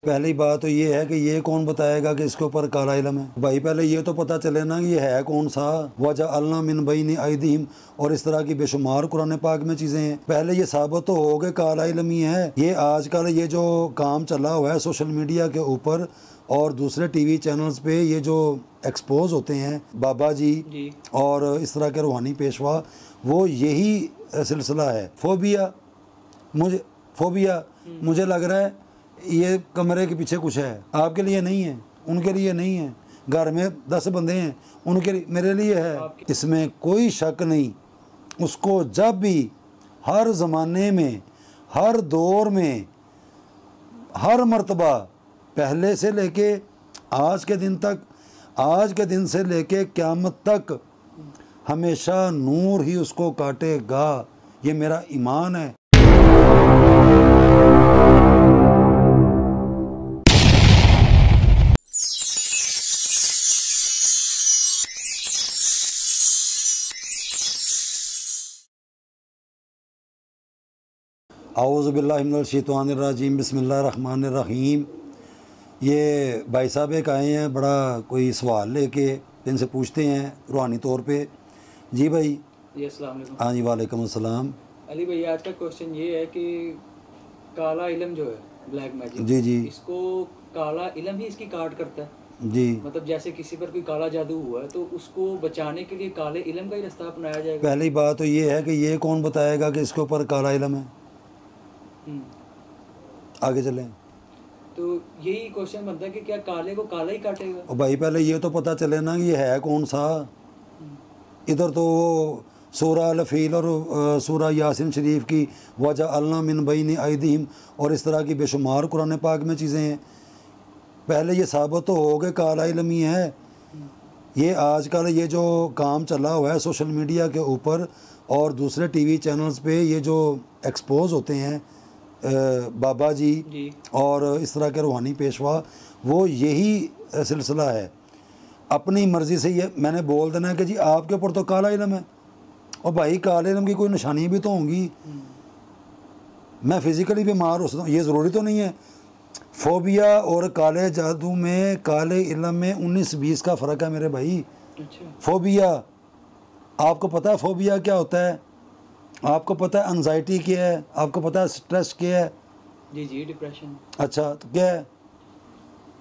पहली बात तो ये है कि ये कौन बताएगा कि इसके ऊपर काला इल्म है। भाई पहले ये तो पता चले ना कि ये है कौन सा। वजअलना मिन बैनि अयदीहिम और इस तरह की बेशुमार कुरान पाक में चीज़ें हैं। पहले ये साबित तो हो गए काला इल्म ही है। ये आजकल ये जो काम चला हुआ है सोशल मीडिया के ऊपर और दूसरे टीवी चैनल्स पे ये जो एक्सपोज होते हैं बाबा जी और इस तरह के रूहानी पेशवा, वो यही सिलसिला है। फोबिया मुझे लग रहा है ये कमरे के पीछे कुछ है। आपके लिए नहीं है, उनके लिए नहीं है। घर में 10 बंदे हैं, उनके लिए, मेरे लिए है। इसमें कोई शक नहीं। उसको जब भी हर ज़माने में, हर दौर में, हर मर्तबा, पहले से लेके आज के दिन तक, आज के दिन से लेके क़यामत तक हमेशा नूर ही उसको काटेगा। ये मेरा ईमान है। औज़ु बिल्लाहि मिनश शैतानिर रजीम बिस्मिल्लाहिर्रहमानिर रहीम। ये भाई साहब एक आए हैं, बड़ा कोई सवाल लेके, इनसे पूछते हैं रूहानी तौर पे। जी भाई। जी अस्सलाम वालेकुम। हाँ जी वालेकुम अस्सलाम। अली भाई आज का क्वेश्चन ये है कि काला इल्म जो है ब्लैक मैजिक, जी इसको काला इल्म ही इसकी काट करता है जी। मतलब जैसे किसी पर कोई काला जादू हुआ है तो उसको बचाने के लिए काले इल्म का ही रास्ता अपनाया जाएगा। पहली बात तो ये है कि ये कौन बताएगा कि इसके ऊपर काला इल्म है। आगे चलें। तो यही क्वेश्चन बनता है कि क्या काले को काला ही काटेगा। और भाई पहले ये तो पता चले ना कि ये है कौन सा। इधर तो वो सूरह अल-फील और सूरह यासीन शरीफ की वजअलना मिन बैनि अयदीहिम और इस तरह की बेशुमार कुरान पाक में चीज़ें हैं। पहले ये साबित तो हो गए काला इल्म ही है। ये आजकल ये जो काम चला हुआ है सोशल मीडिया के ऊपर और दूसरे टीवी चैनल्स पे ये जो एक्सपोज होते हैं बाबा जी और इस तरह के रूहानी पेशवा, वो यही सिलसिला है। अपनी मर्ज़ी से ये मैंने बोल देना है कि जी आपके ऊपर तो काला इल्म है। और भाई काले इल्म की कोई निशानी भी तो होंगी। मैं फ़िज़िकली बीमार हो सकता हूँ, ये ज़रूरी तो नहीं है। फोबिया और काले जादू में, काले इल्म में 19-20 का फ़र्क है मेरे भाई। अच्छा। फोबिया, आपको पता है फोबिया क्या होता है? आपको पता है एंजाइटी क्या है? आपको पता है स्ट्रेस क्या है? जी डिप्रेशन। अच्छा, तो क्या है?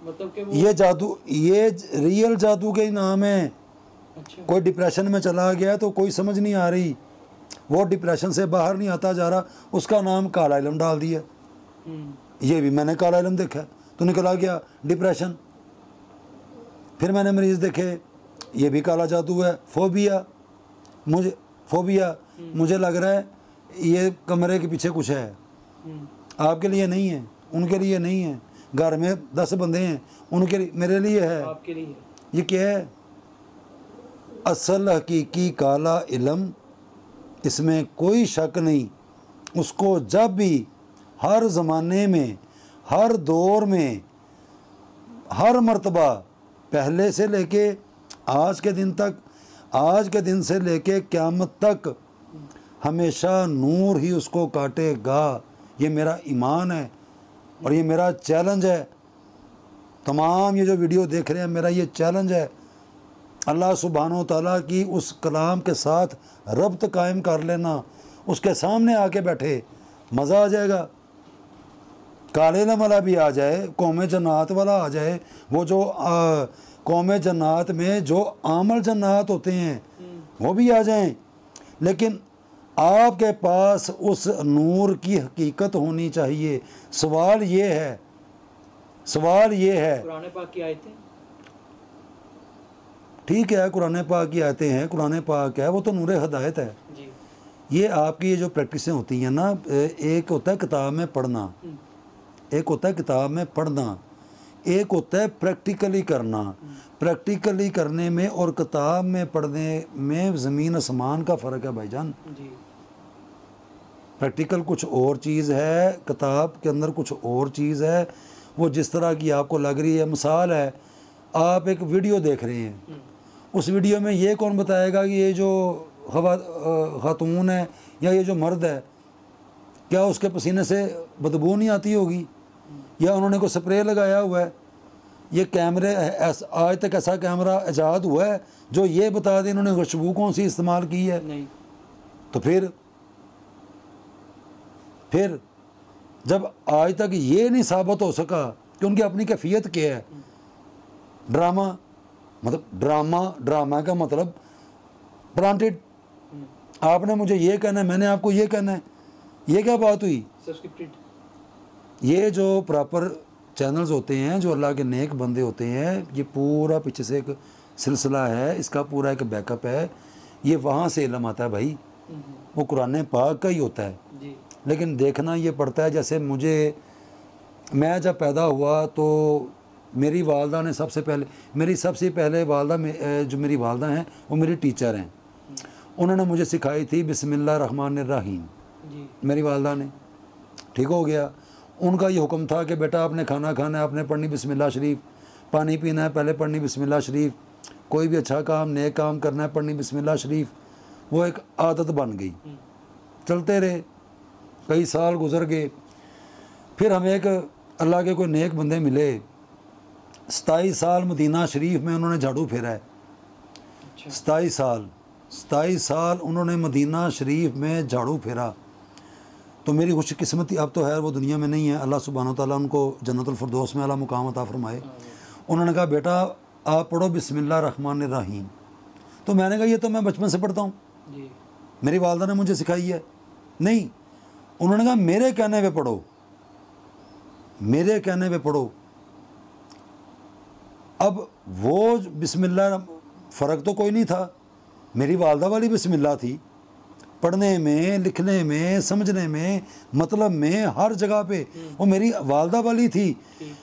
मतलब कि वो ये जादू, ये रियल जादू के ही नाम है। अच्छा। कोई डिप्रेशन में चला गया तो कोई समझ नहीं आ रही, वो डिप्रेशन से बाहर नहीं आता जा रहा, उसका नाम काला इल्म डाल दिया। ये भी मैंने काला इल्म देखा तो निकला गया डिप्रेशन। फिर मैंने मरीज़ देखे, ये भी काला जादू है। फोबिया मुझे लग रहा है ये कमरे के पीछे कुछ है। आपके लिए नहीं है, उनके लिए नहीं है। घर में 10 बंदे हैं, उनके लिए, मेरे लिए है। आपके लिए ये क्या है? असल हकीकी काला इल्म, इसमें कोई शक नहीं। उसको जब भी हर ज़माने में, हर दौर में, हर मर्तबा, पहले से लेके आज के दिन तक, आज के दिन से लेके क़यामत तक हमेशा नूर ही उसको काटेगा। ये मेरा ईमान है और ये मेरा चैलेंज है। तमाम ये जो वीडियो देख रहे हैं, मेरा ये चैलेंज है। अल्लाह सुब्हानो तआला की उस कलाम के साथ रब्त कायम कर लेना, उसके सामने आके बैठे, मज़ा आ जाएगा। काले इल्म वाला भी आ जाए, कौम जन्नात वाला आ जाए, वो जो कौम जन्नात में जो आमल जन्नात होते हैं वो भी आ जाएं, लेकिन आपके पास उस नूर की हकीकत होनी चाहिए। सवाल ये है कुरान पाक की आयतें, ठीक है, कुरान पाक की आयतें हैं, कुरान पाक है, वो तो नूर हदायत है जी। ये आपकी ये जो प्रैक्टिसें होती हैं ना, एक होता है किताब में पढ़ना, एक होता है किताब में पढ़ना, एक होता है प्रैक्टिकली करना। प्रैक्टिकली करने में और किताब में पढ़ने में ज़मीन आसमान का फ़र्क है भाईजान। जी। प्रैक्टिकल कुछ और चीज़ है, किताब के अंदर कुछ और चीज़ है। वो जिस तरह की आपको लग रही है, मिसाल है, आप एक वीडियो देख रहे हैं, उस वीडियो में ये कौन बताएगा कि ये जो खातून है या ये जो मर्द है, क्या उसके पसीने से बदबू नहीं आती होगी? या उन्होंने कोई स्प्रे लगाया हुआ है। ये कैमरे आज तक ऐसा कैमरा ईजाद हुआ है जो ये बता दें इन्होंने खुशबू कौन सी इस्तेमाल की है? नहीं। तो फिर जब आज तक ये नहीं साबित हो सका कि उनकी अपनी कैफियत क्या है, ड्रामा का मतलब प्लांटेड, आपने मुझे ये कहना है, मैंने आपको ये कहना है, ये क्या बात हुई? सब्सक्रिप्टेड। ये जो प्रॉपर चैनल्स होते हैं, जो अल्लाह के नेक बंदे होते हैं, ये पूरा पीछे से एक सिलसिला है, इसका पूरा एक बैकअप है, ये वहाँ से इल्म आता है भाई, वो कुरान पाक का ही होता है जी। लेकिन देखना ये पड़ता है। जैसे मैं जब पैदा हुआ तो मेरी वालदा ने सबसे पहले वालदा जो मेरी वालदा हैं वो मेरी टीचर हैं, उन्होंने मुझे सिखाई थी बिस्मिल्लाहिर्रहमानिर्रहीम जी। मेरी वालदा ने, ठीक हो गया। उनका ये हुक्म था कि बेटा आपने खाना खाना है, आपने पढ़नी बिस्मिल्लाह शरीफ, पानी पीना है पहले पढ़नी बिस्मिल्लाह शरीफ, कोई भी अच्छा काम नेक काम करना है पढ़नी बिस्मिल्लाह शरीफ। वो एक आदत बन गई, चलते रहे, कई साल गुजर गए। फिर हमें एक अल्लाह के कोई नेक बंदे मिले, 27 साल मदीना शरीफ में उन्होंने झाड़ू फेरा है। 27 साल उन्होंने मदीना शरीफ में झाड़ू फेरा। तो मेरी खुशकिस्मती अब तो है वो दुनिया में नहीं है, अल्लाह सुब्हानो तआला उनको जन्नतुल फिरदौस में आला मुकाम अता फरमाए। उन्होंने कहा बेटा आप पढ़ो बिस्मिल्लाहिर्रहमानिर्रहीम। तो मैंने कहा ये तो मैं बचपन से पढ़ता हूँ, मेरी वालदा ने मुझे सिखाई है। नहीं, उन्होंने कहा मेरे कहने पे पढ़ो, मेरे कहने पे पढ़ो। अब वो बिस्मिल्लाह फ़र्क तो कोई नहीं था, मेरी वालदा वाली बिस्मिल्लाह थी, पढ़ने में लिखने में समझने में मतलब में हर जगह पे वो मेरी वालदा वाली थी।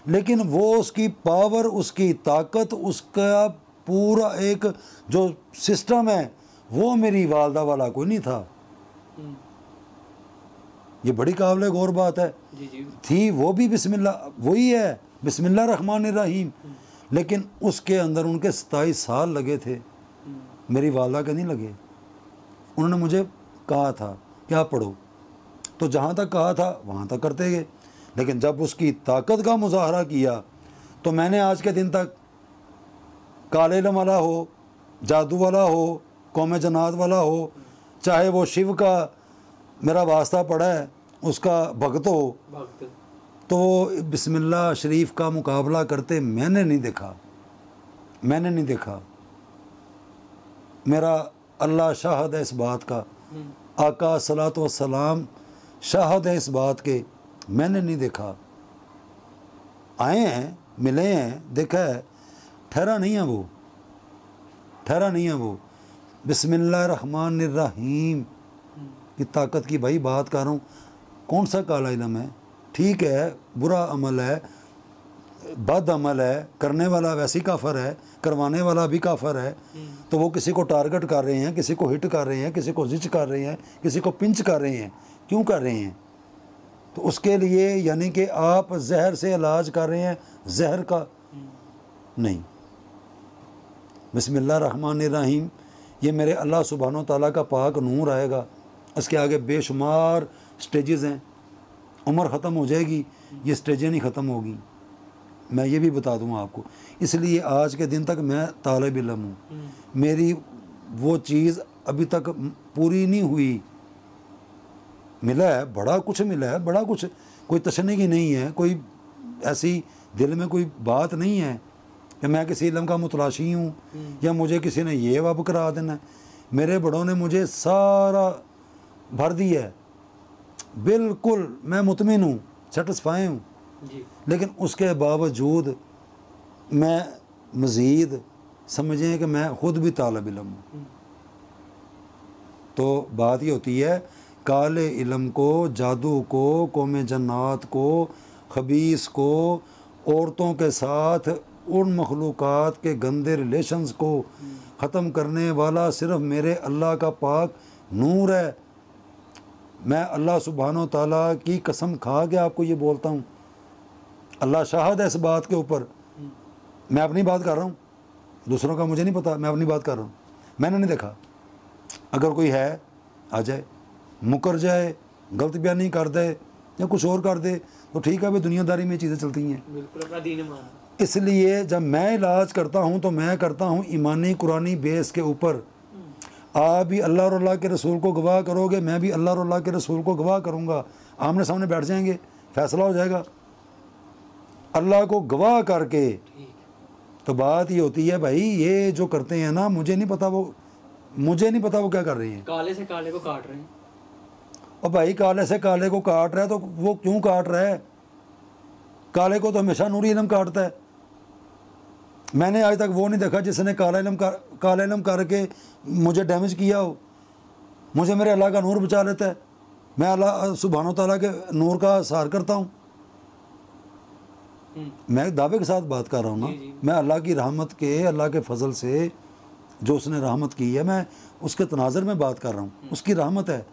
लेकिन वो उसकी पावर, उसकी ताकत, उसका पूरा एक जो सिस्टम है वो मेरी वालदा वाला कोई नहीं था। ये बड़ी काबिल गौर बात है। थी वो भी बिस्मिल्लाह वही है, बिस्मिल्लाहिर्रहमानिर्रहीम, लेकिन उसके अंदर उनके 27 साल लगे थे, मेरी वालदा के नहीं लगे। उन्होंने मुझे कहा था कि आप पढ़ो, तो जहाँ तक कहा था वहाँ तक करते गए। लेकिन जब उसकी ताकत का मुजाहरा किया तो मैंने आज के दिन तक काले इल्म वाला हो, जादू वाला हो, कौम जन्नात वाला हो, चाहे वो शिव का मेरा वास्ता पड़ा है उसका भक्त हो, तो बिस्मिल्लाह शरीफ का मुकाबला करते मैंने नहीं देखा। मेरा अल्लाह शाहद है इस बात का, आका सलातो वस्सलाम शाहद है इस बात के, मैंने नहीं देखा। आए हैं, मिले हैं, देखा है, ठहरा नहीं है वो। बिस्मिल्लाहिर्रहमानिर्रहीम की ताकत की भाई बात कर रहा हूँ। कौन सा काला इल्म है? ठीक है, बुरा अमल है, बद अमल है, करने वाला वैसे ही काफर है, करवाने वाला भी काफर है। तो वो किसी को टारगेट कर रहे हैं, किसी को हिट कर रहे हैं, किसी को जिच कर रहे हैं, किसी को पिंच कर रहे हैं। क्यों कर रहे हैं? तो उसके लिए यानी कि आप जहर से इलाज कर रहे हैं, जहर का नहीं। बिस्मिल्लाहिर्रहमानिर्रहीम, ये मेरे अल्लाह सुब्हानो तआला का पाक नूर आएगा। इसके आगे बेशुमार स्टेजेस हैं, उम्र ख़त्म हो जाएगी, ये स्टेजें नहीं ख़त्म होगी, मैं ये भी बता दूँ आपको। इसलिए आज के दिन तक मैं तालिब इल्म हूँ, मेरी वो चीज़ अभी तक पूरी नहीं हुई। मिला है बड़ा कुछ, कोई तशन्नी की नहीं है, कोई ऐसी दिल में कोई बात नहीं है कि मैं किसी इल्म का मुतलाशी हूँ या मुझे किसी ने ये वब करा देना है। मेरे बड़ों ने मुझे सारा भर दिया है, बिल्कुल मैं मुतमिन हूँ, सेटिस्फाई हूँ। लेकिन उसके बावजूद मैं मज़ीद समझें कि मैं ख़ुद भी तालिब इल्म हूँ। तो बात ये होती है, काले इल्म को, जादू को, कौम जन्नात को, खबीस को, औरतों के साथ उन मखलूक़ात के गंदे रिलेशंस को ख़त्म करने वाला सिर्फ़ मेरे अल्लाह का पाक नूर है। मैं अल्लाह सुब्हानो तआला की कसम खा के आपको ये बोलता हूँ, अल्लाह शाहिद है इस बात के ऊपर। मैं अपनी बात कर रहा हूँ, दूसरों का मुझे नहीं पता, मैं अपनी बात कर रहा हूँ। मैंने नहीं देखा, अगर कोई है आ जाए, मुकर जाए, गलत बयानी कर दे या कुछ और कर दे, तो ठीक है, भाई दुनियादारी में चीज़ें चलती हैं। बिल्कुल अपना दीन मान। इसलिए जब मैं इलाज करता हूँ तो मैं करता हूँ ईमानी कुरानी बेस के ऊपर। आप भी अल्लाह और अल्लाह के रसूल को गवाह करोगे, मैं भी अल्लाह और अल्लाह के रसूल को गवाह करूँगा, आमने सामने बैठ जाएंगे, फैसला हो जाएगा अल्लाह को गवाह करके। तो बात ये होती है भाई, ये जो करते हैं ना, मुझे नहीं पता वो क्या कर रहे हैं। काले से काले को काट रहे हैं। और भाई काले से काले को काट रहा है तो वो क्यों काट रहा है? काले को तो हमेशा नूरी इल्म काटता है। मैंने आज तक वो नहीं देखा जिसने काला इल्म करके मुझे डैमेज किया हो। मुझे मेरे अल्लाह का नूर बचा लेता है, मैं अल्लाह सुभान तआला के नूर का सहार करता हूँ। मैं दावे के साथ बात कर रहा हूँ ना, मैं अल्लाह की रहमत के, अल्लाह के फजल से जो उसने रहमत की है, मैं उसके तनाज़र में बात कर रहा हूँ। उसकी रहमत है,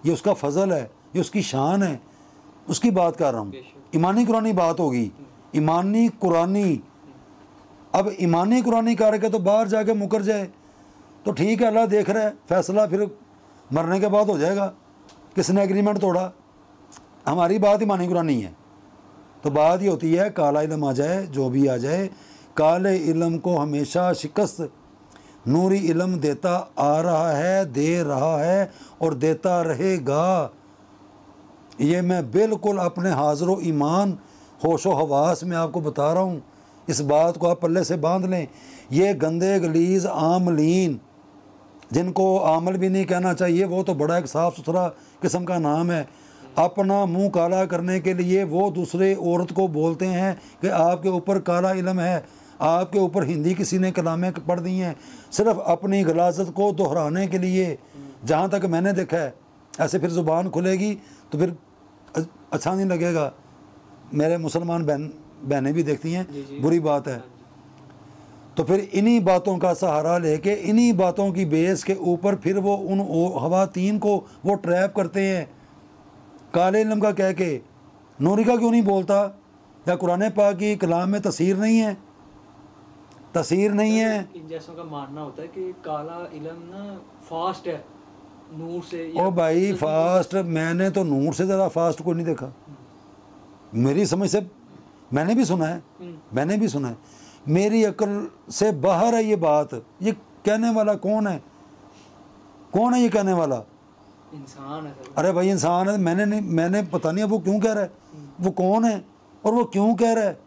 ये उसका फजल है, ये उसकी शान है, उसकी बात कर रहा हूँ। ईमानी कुरानी बात होगी, ईमानी कुरानी। अब ईमानी कुरानी करके तो बाहर जाके मुकर जाए तो ठीक है, अल्लाह देख रहा है, फैसला फिर मरने के बाद हो जाएगा, किसने एग्रीमेंट तोड़ा। हमारी बात ईमानी कुरानी है। तो बात ये होती है, काला इल्म आ जाए, जो भी आ जाए, काले इल्म को हमेशा शिकस्त नूरी इल्म देता आ रहा है, दे रहा है और देता रहेगा। ये मैं बिल्कुल अपने हाज़िर ईमान होशो हवास में आपको बता रहा हूँ। इस बात को आप पल्ले से बांध लें। ये गंदे गलीज़ आमलीन, जिनको आमल भी नहीं कहना चाहिए, वो तो बड़ा एक साफ़ सुथरा किस्म का नाम है, अपना मुंह काला करने के लिए वो दूसरे औरत को बोलते हैं कि आपके ऊपर काला इल्म है, आपके ऊपर हिंदी किसी ने कलामें पढ़ दी हैं, सिर्फ अपनी गलाजत को दोहराने के लिए। जहाँ तक मैंने देखा है, ऐसे फिर ज़ुबान खुलेगी तो फिर अच्छा नहीं लगेगा। मेरे मुसलमान बहनें भी देखती हैं, बुरी बात है। तो फिर इन्हीं बातों का सहारा लेके, इन्हीं बातों की बेस के ऊपर फिर वो उन खवातीन को वो ट्रैप करते हैं। काले इल्म का कह के नूरी का क्यों नहीं बोलता? या कुरान पाक की कलाम में तसीर नहीं है? तसीर नहीं है। इन जैसों का मानना होता है कि काला इल्म ना फास्ट है नूर से। ओ भाई फास्ट, मैंने तो नूर से ज़्यादा फास्ट कोई नहीं देखा मेरी समझ से। मैंने भी सुना है, मेरी अक्ल से बाहर है ये बात। ये कहने वाला कौन है? ये कहने वाला? इंसान है। अरे भाई इंसान है, मैंने पता नहीं वो क्यों कह रहा है, वो कौन है और वो क्यों कह रहा है?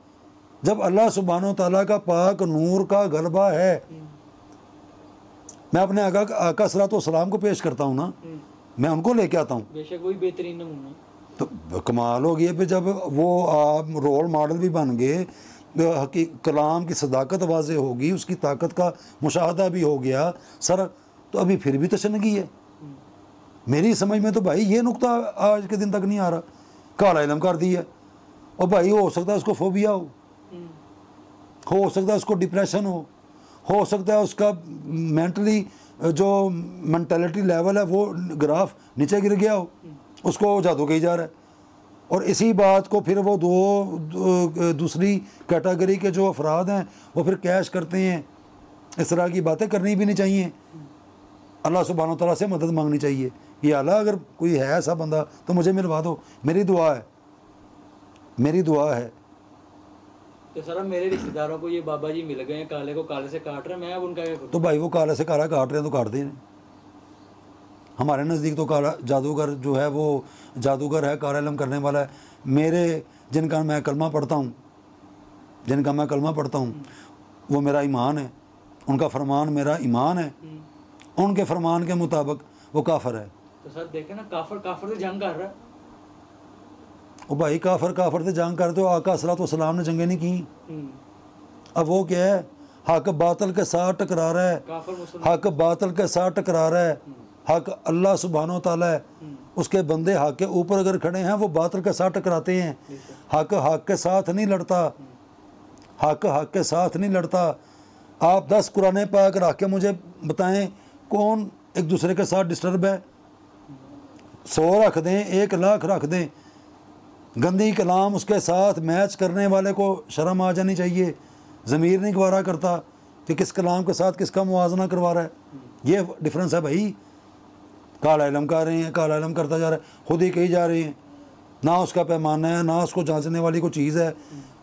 जब अल्लाह सुब्हानो तआला का पाक नूर का गलबा है। मैं अपने आका सलातो-सलाम को पेश करता हूँ ना, मैं उनको लेके आता हूँ। बेशक वही बेहतरीन नमूना। तो कमाल हो गई। फिर जब वो आप रोल मॉडल भी बन गए, कलाम की सदाकत वाज़े होगी, उसकी ताकत का मुशाहदा भी हो गया सर, तो अभी फिर भी तशनगी है मेरी समझ में। तो भाई ये नुक्ता आज के दिन तक नहीं आ रहा, काला इल्म कर दिया। और भाई हो सकता है उसको फोबिया हो सकता है उसको डिप्रेशन हो सकता है उसका मेंटली जो मेंटालिटी लेवल है वो ग्राफ नीचे गिर गया हो, उसको जादू कही जा रहा है। और इसी बात को फिर वो दूसरी कैटेगरी के जो अफराद हैं वो फिर कैश करते हैं। इस तरह की बातें करनी भी नहीं चाहिए। अल्लाह सुब्हानो तआला से मदद मांगनी चाहिए कि अल्लाह अगर कोई है ऐसा बंदा तो मुझे मिलवा दो। मेरी दुआ है। तो सर मेरे रिश्तेदारों को ये बाबा जी मिल गए हैं, काले को काले से काट रहे हैं, मैं अब उनका क्या करूं? तो भाई वो काले से काला काट रहे हैं तो काट दें। हमारे नज़दीक तो काला जादूगर जो है वो जादूगर है, काला इल्म करने वाला है। मेरे जिनका मैं कलमा पढ़ता हूँ वो मेरा ईमान है, उनका फरमान मेरा ईमान है, उनके फरमान के मुताबिक वो काफर है। तो सर देखे ना, काफर से जंग कर रहा है। ओ भाई काफर से जंग करते हो, आका सलातो-सलाम ने जंगें नहीं की। अब वो क्या है, हक बातल के साथ टकरा रहा है, हक बातल के साथ टकरा रहा है। हक अल्लाह सुब्हानो तआला है, उसके बंदे हक के ऊपर अगर खड़े हैं वो बातल के साथ टकराते हैं। हक के साथ नहीं लड़ता, हक के साथ नहीं लड़ता। आप 10 कुरान पाक रख के मुझे बताएं कौन एक दूसरे के साथ डिस्टर्ब है? 100 रख दें, 1 लाख रख दें, गंदी कलाम उसके साथ मैच करने वाले को शर्म आ जानी चाहिए। ज़मीर नहीं गवारा करता कि किस कलाम के साथ किसका मुवाजना करवा रहा है। ये डिफरेंस है भाई। काला इल्म कर रहे हैं, काला इल्म करता जा रहा है, खुद ही कही जा रहे हैं। ना उसका पैमाना है, ना उसको जांचने वाली कोई चीज़ है।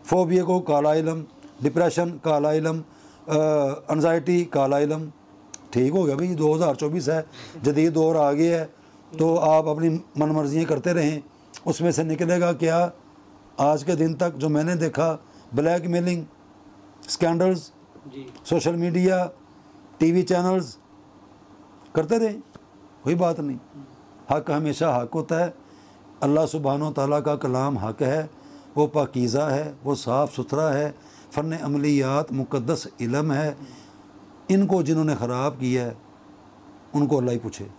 फोबिया को काला इलम, डिप्रेशन काला इलम, एंजाइटी काला इलम। ठीक हो गया भाई, 2024 है, जदीद दौर आ गया है, तो आप अपनी मनमर्जियाँ करते रहें। उसमें से निकलेगा क्या? आज के दिन तक जो मैंने देखा, ब्लैकमेलिंग, स्कैंडल्स, जी सोशल मीडिया, टीवी चैनल्स करते रहे, कोई बात नहीं। हक हमेशा हक होता है। अल्लाह सुब्हानो ताला का कलाम हक है, वो पाकीज़ा है, वो साफ़ सुथरा है, फ़न अमलियात मुक़द्दस इल्म है। इनको जिन्होंने ख़राब किया है उनको अल्लाह ही पूछे।